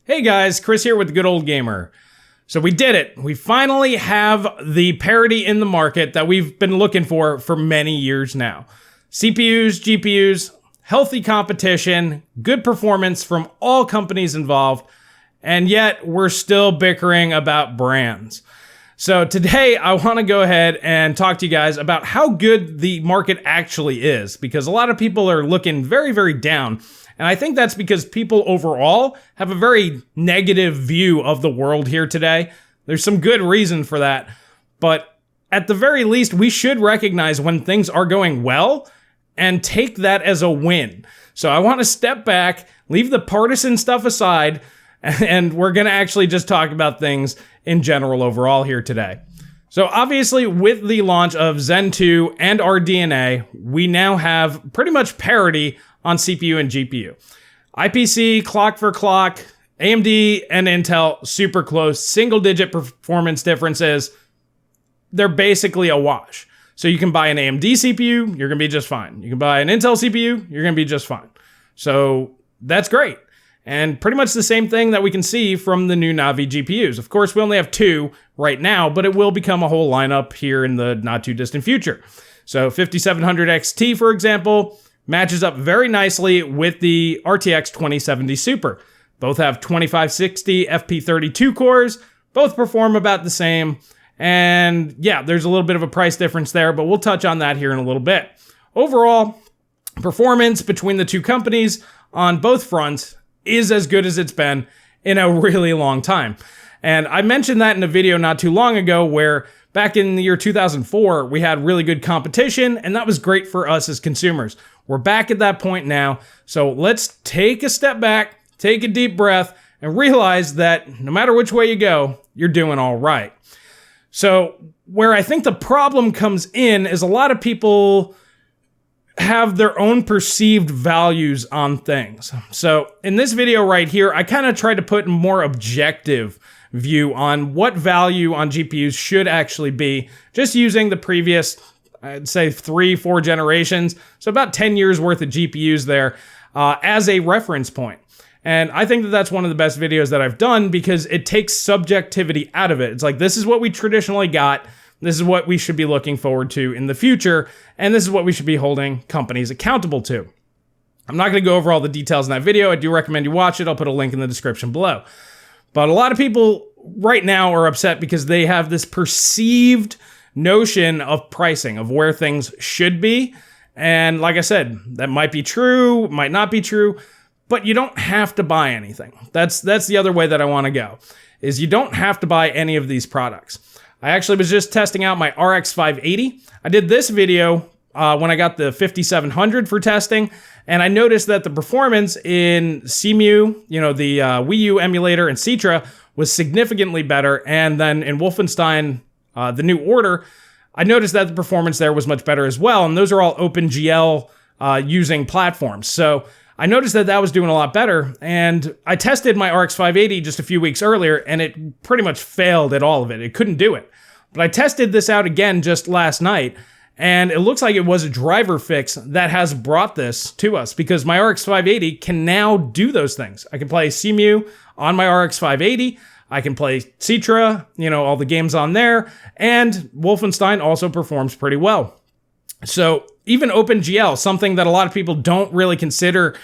Hey guys, Chris here with the Good Old Gamer. So we did it. We finally have the parity in the market that we've been looking for many years now. CPUs, GPUs, healthy competition, good performance from all companies involved, and yet we're still bickering about brands. So today I want to go ahead and talk to you guys about how good the market actually is, because a lot of people are looking very, very down. And I think that's because people overall have a very negative view of the world here today. There's some good reason for that. But at the very least, we should recognize when things are going well and take that as a win. So I want to step back, leave the partisan stuff aside, and we're going to actually just talk about things in general overall here today. So obviously, with the launch of Zen 2 and RDNA, we now have pretty much parity on CPU and GPU. IPC, clock for clock, AMD and Intel, super close, single-digit performance differences. They're basically a wash. So you can buy an AMD CPU, you're gonna be just fine. You can buy an Intel CPU, you're gonna be just fine. So that's great. And pretty much the same thing that we can see from the new Navi GPUs. Of course, we only have two right now, but it will become a whole lineup here in the not too distant future. So 5700 XT, for example, matches up very nicely with the RTX 2070 Super. Both have 2560 FP32 cores, both perform about the same. And yeah, there's a little bit of a price difference there, but we'll touch on that here in a little bit. Overall, performance between the two companies on both fronts is as good as it's been in a really long time. And I mentioned that in a video not too long ago where back in the year 2004, we had really good competition, and that was great for us as consumers. We're back at that point now, so let's take a step back, take a deep breath, and realize that no matter which way you go, you're doing all right. So where I think the problem comes in is a lot of people have their own perceived values on things. So in this video right here, I kind of tried to put a more objective view on what value on GPUs should actually be, just using the previous, I'd say 3-4 generations, so about 10 years worth of GPUs there as a reference point. And I think that that's one of the best videos that I've done because it takes subjectivity out of it. It's like, this is what we traditionally got, this is what we should be looking forward to in the future, and this is what we should be holding companies accountable to. I'm not going to go over all the details in that video. I do recommend you watch it. I'll put a link in the description below. But a lot of people right now are upset because they have this perceived notion of pricing, of where things should be. And like I said, that might be true, might not be true, but you don't have to buy anything. That's the other way that I want to go, is you don't have to buy any of these products. I actually was just testing out my RX 580. I did this video when I got the 5700 for testing, and I noticed that the performance in CMU, the Wii U emulator and Citra, was significantly better. And then in Wolfenstein, the New Order, I noticed that the performance there was much better as well. And those are all OpenGL using platforms. So I noticed that that was doing a lot better. And I tested my RX 580 just a few weeks earlier, and it pretty much failed at all of it. It couldn't do it. But I tested this out again just last night, and it looks like it was a driver fix that has brought this to us, because my RX 580 can now do those things. I can play CMU on my RX 580. I can play Citra, all the games on there, and Wolfenstein also performs pretty well. So even OpenGL, something that a lot of people don't really consider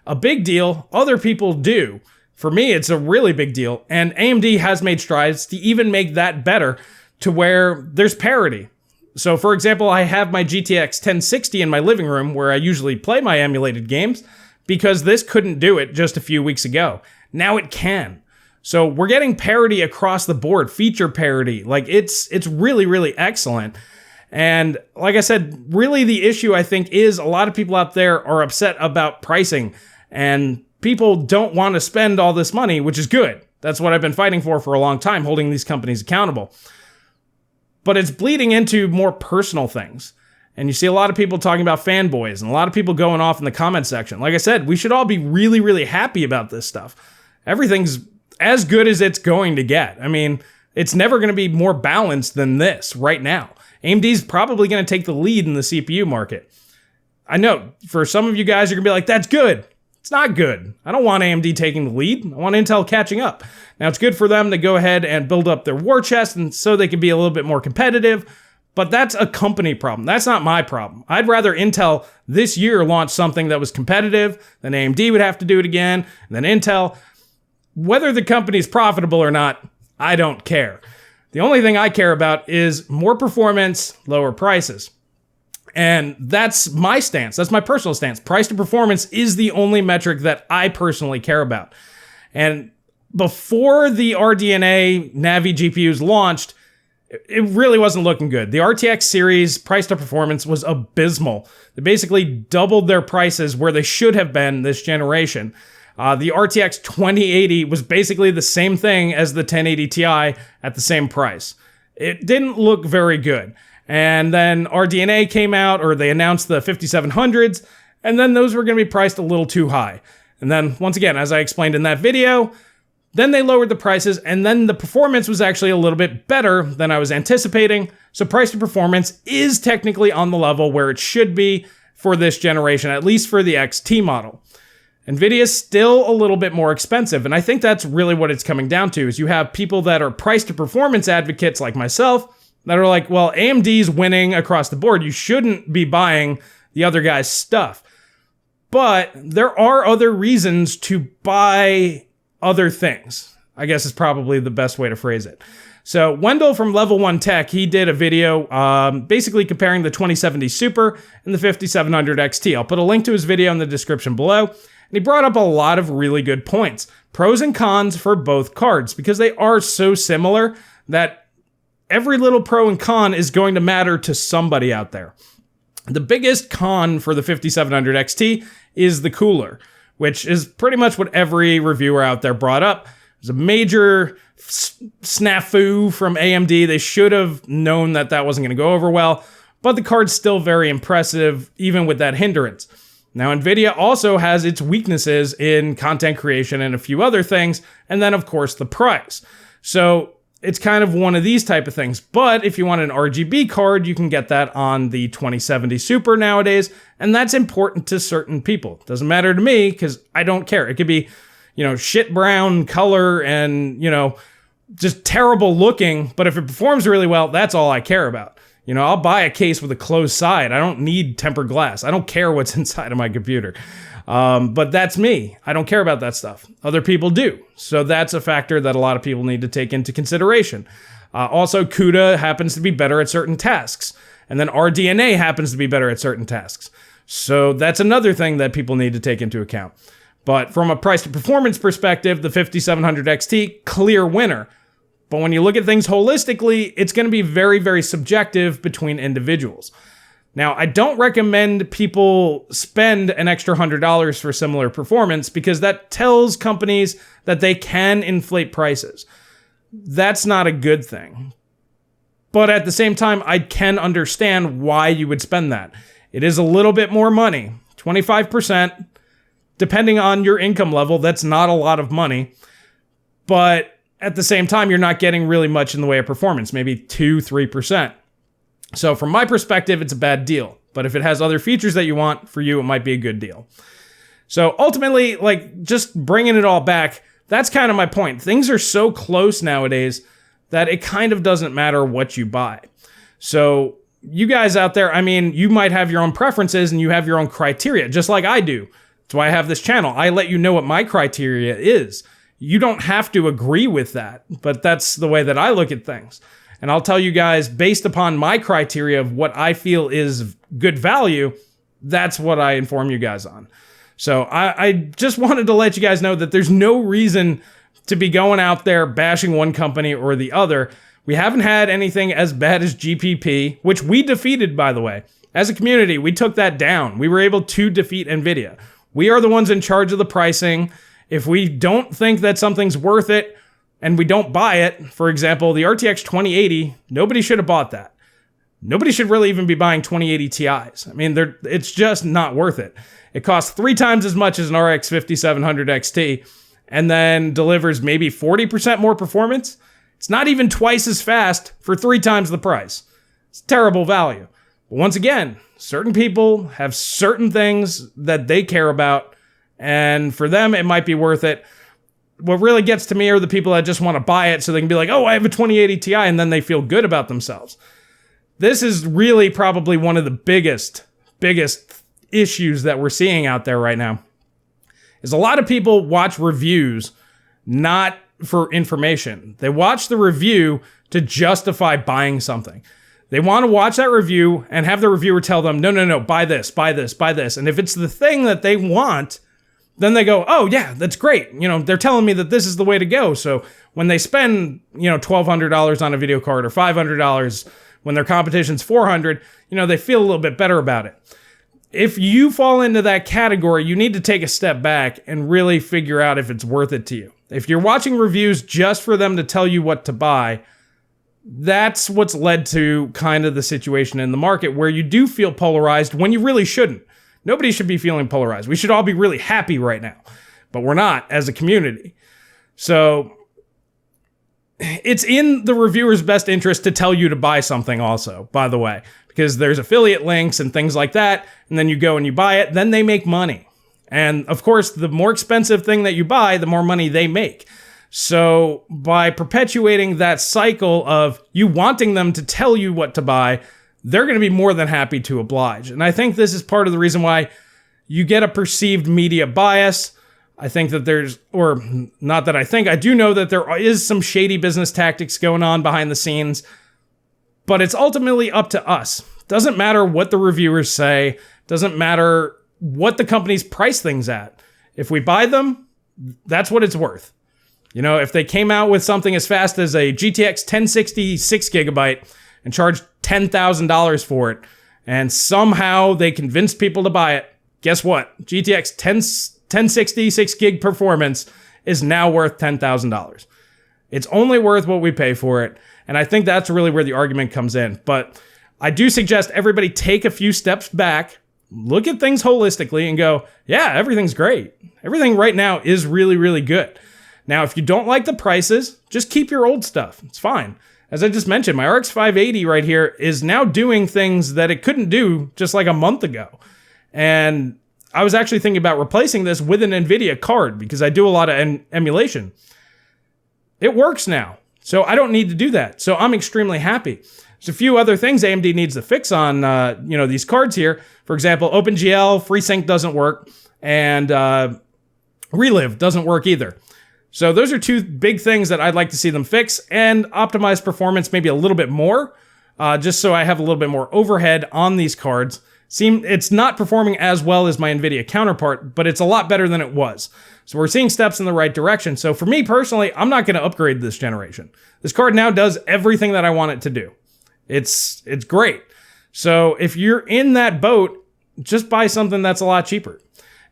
a big deal, other people do. For me, it's a really big deal, and AMD has made strides to even make that better to where there's parity. So for example, I have my GTX 1060 in my living room where I usually play my emulated games because this couldn't do it just a few weeks ago. Now it can. So we're getting parity across the board, feature parity. Like it's really, really excellent. And like I said, really the issue I think is a lot of people out there are upset about pricing, and people don't want to spend all this money, which is good. That's what I've been fighting for a long time, holding these companies accountable. But it's bleeding into more personal things. And you see a lot of people talking about fanboys and a lot of people going off in the comment section. Like I said, we should all be really, really happy about this stuff. Everything's as good as it's going to get. I mean, it's never going to be more balanced than this right now. AMD's probably going to take the lead in the CPU market. I know for some of you guys, you're going to be like, that's good. It's not good. I don't want AMD taking the lead. I want Intel catching up. Now, it's good for them to go ahead and build up their war chest and so they can be a little bit more competitive, but that's a company problem. That's not my problem. I'd rather Intel this year launch something that was competitive, then AMD would have to do it again, and then Intel. Whether the company's profitable or not, I don't care. The only thing I care about is more performance, lower prices. And that's my stance. That's my personal stance. Price to performance is the only metric that I personally care about. And before the RDNA Navi GPUs launched, it really wasn't looking good. The RTX series price to performance was abysmal. They basically doubled their prices where they should have been this generation. The RTX 2080 was basically the same thing as the 1080 Ti at the same price. It didn't look very good. And then RDNA came out, or they announced the 5700s, and then those were going to be priced a little too high. And then, once again, as I explained in that video, then they lowered the prices, and then the performance was actually a little bit better than I was anticipating. So price to performance is technically on the level where it should be for this generation, at least for the XT model. Nvidia is still a little bit more expensive, and I think that's really what it's coming down to, is you have people that are price to performance advocates like myself that are like, well, AMD's winning across the board. You shouldn't be buying the other guy's stuff. But there are other reasons to buy other things, I guess is probably the best way to phrase it. So Wendell from Level 1 Tech, he did a video basically comparing the 2070 Super and the 5700 XT. I'll put a link to his video in the description below. And he brought up a lot of really good points. Pros and cons for both cards, because they are so similar that every little pro and con is going to matter to somebody out there. The biggest con for the 5700 XT is the cooler, which is pretty much what every reviewer out there brought up. It was a major snafu from AMD. They should have known that that wasn't going to go over well, but the card's still very impressive, even with that hindrance. Now, Nvidia also has its weaknesses in content creation and a few other things, and then, of course, the price. So it's kind of one of these type of things. But if you want an RGB card, you can get that on the 2070 Super nowadays, and that's important to certain people. Doesn't matter to me, because I don't care. It could be, shit brown color and, just terrible looking, but if it performs really well, that's all I care about. I'll buy a case with a closed side. I don't need tempered glass. I don't care what's inside of my computer. But that's me. I don't care about that stuff. Other people do. So that's a factor that a lot of people need to take into consideration. Also, CUDA happens to be better at certain tasks. And then RDNA happens to be better at certain tasks. So that's another thing that people need to take into account. But from a price to performance perspective, the 5700 XT, clear winner. But when you look at things holistically, it's going to be very, very subjective between individuals. Now, I don't recommend people spend an extra $100 for similar performance, because that tells companies that they can inflate prices. That's not a good thing. But at the same time, I can understand why you would spend that. It is a little bit more money, 25%. Depending on your income level, that's not a lot of money. But at the same time, you're not getting really much in the way of performance, maybe 2-3%. So from my perspective, it's a bad deal. But if it has other features that you want, for you, it might be a good deal. So ultimately, just bringing it all back, that's kind of my point. Things are so close nowadays that it kind of doesn't matter what you buy. So you guys out there, you might have your own preferences and you have your own criteria, just like I do. That's why I have this channel. I let you know what my criteria is. You don't have to agree with that, but that's the way that I look at things. And I'll tell you guys, based upon my criteria of what I feel is good value, that's what I inform you guys on. So I just wanted to let you guys know that there's no reason to be going out there bashing one company or the other. We haven't had anything as bad as GPP, which we defeated, by the way. As a community, we took that down. We were able to defeat Nvidia. We are the ones in charge of the pricing. If we don't think that something's worth it and we don't buy it, for example, the RTX 2080, nobody should have bought that. Nobody should really even be buying 2080 Ti's. It's just not worth it. It costs 3 times as much as an RX 5700 XT and then delivers maybe 40% more performance. It's not even twice as fast for 3 times the price. It's terrible value. But once again, certain people have certain things that they care about, And for them, it might be worth it. What really gets to me are the people that just want to buy it so they can be like, oh, I have a 2080 Ti, and then they feel good about themselves. This is really probably one of the biggest issues that we're seeing out there right now. Is a lot of people watch reviews not for information. They watch the review to justify buying something. They want to watch that review and have the reviewer tell them, no, buy this, buy this, buy this. And if it's the thing that they want, then they go, oh yeah, that's great. You know, they're telling me that this is the way to go. So when they spend, you know, $1,200 on a video card or $500 when their competition's $400, you know, they feel a little bit better about it. If you fall into that category, you need to take a step back and really figure out if it's worth it to you. If you're watching reviews just for them to tell you what to buy, that's what's led to kind of the situation in the market where you do feel polarized when you really shouldn't. Nobody should be feeling polarized. We should all be really happy right now, but we're not as a community. So it's in the reviewer's best interest to tell you to buy something also, by the way, because there's affiliate links and things like that. And then you go and you buy it, then they make money. And of course, the more expensive thing that you buy, the more money they make. So by perpetuating that cycle of you wanting them to tell you what to buy, they're going to be more than happy to oblige. And I think this is part of the reason why you get a perceived media bias. I think that there's, or not that I think, I do know that there is some shady business tactics going on behind the scenes, but it's ultimately up to us. Doesn't matter what the reviewers say, doesn't matter what the companies price things at. If we buy them, that's what it's worth. You know, if they came out with something as fast as a GTX 1060 6GB and charged $10,000 for it, and somehow they convinced people to buy it, guess what? GTX 1060 6GB performance is now worth $10,000. It's only worth what we pay for it, and I think that's really where the argument comes in. But I do suggest everybody take a few steps back, look at things holistically, and go, yeah, everything's great. Everything right now is really, really good. Now, if you don't like the prices, just keep your old stuff. It's fine. As I just mentioned, my RX 580 right here is now doing things that it couldn't do just like a month ago. And I was actually thinking about replacing this with an Nvidia card because I do a lot of emulation. It works now, so I don't need to do that. So I'm extremely happy. There's a few other things AMD needs to fix on these cards here. For example, OpenGL, FreeSync doesn't work, and Relive doesn't work either. So those are two big things that I'd like to see them fix and optimize performance maybe a little bit more, just so I have a little bit more overhead on these cards. It's not performing as well as my Nvidia counterpart, but it's a lot better than it was. So we're seeing steps in the right direction. So for me personally, I'm not going to upgrade this generation. This card now does everything that I want it to do. It's great. So if you're in that boat, just buy something that's a lot cheaper.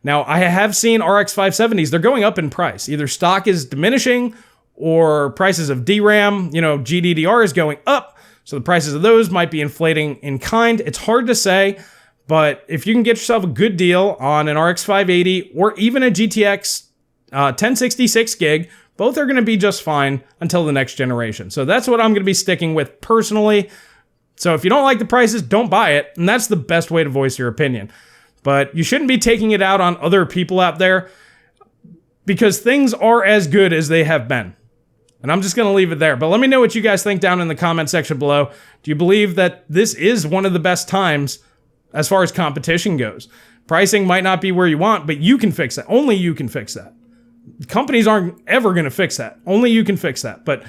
Now, I have seen RX 570s, they're going up in price. Either stock is diminishing or prices of DRAM, GDDR is going up. So the prices of those might be inflating in kind. It's hard to say, but if you can get yourself a good deal on an RX 580 or even a GTX 1060 6GB, both are going to be just fine until the next generation. So that's what I'm going to be sticking with personally. So if you don't like the prices, don't buy it. And that's the best way to voice your opinion. But you shouldn't be taking it out on other people out there because things are as good as they have been. And I'm just going to leave it there. But let me know what you guys think down in the comment section below. Do you believe that this is one of the best times as far as competition goes? Pricing might not be where you want, but you can fix that. Only you can fix that. Companies aren't ever going to fix that. Only you can fix that. But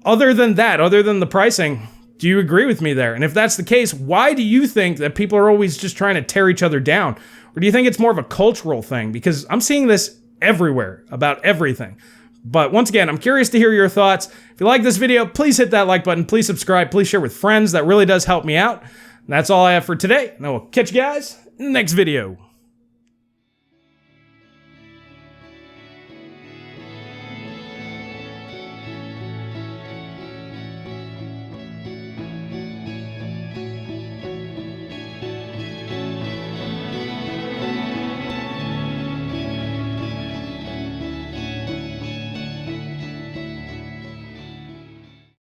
other than that, other than the pricing, do you agree with me there? And if that's the case, why do you think that people are always just trying to tear each other down? Or do you think it's more of a cultural thing? Because I'm seeing this everywhere about everything. But once again, I'm curious to hear your thoughts. If you like this video, please hit that like button. Please subscribe. Please share with friends. That really does help me out. And that's all I have for today. And I will catch you guys in the next video.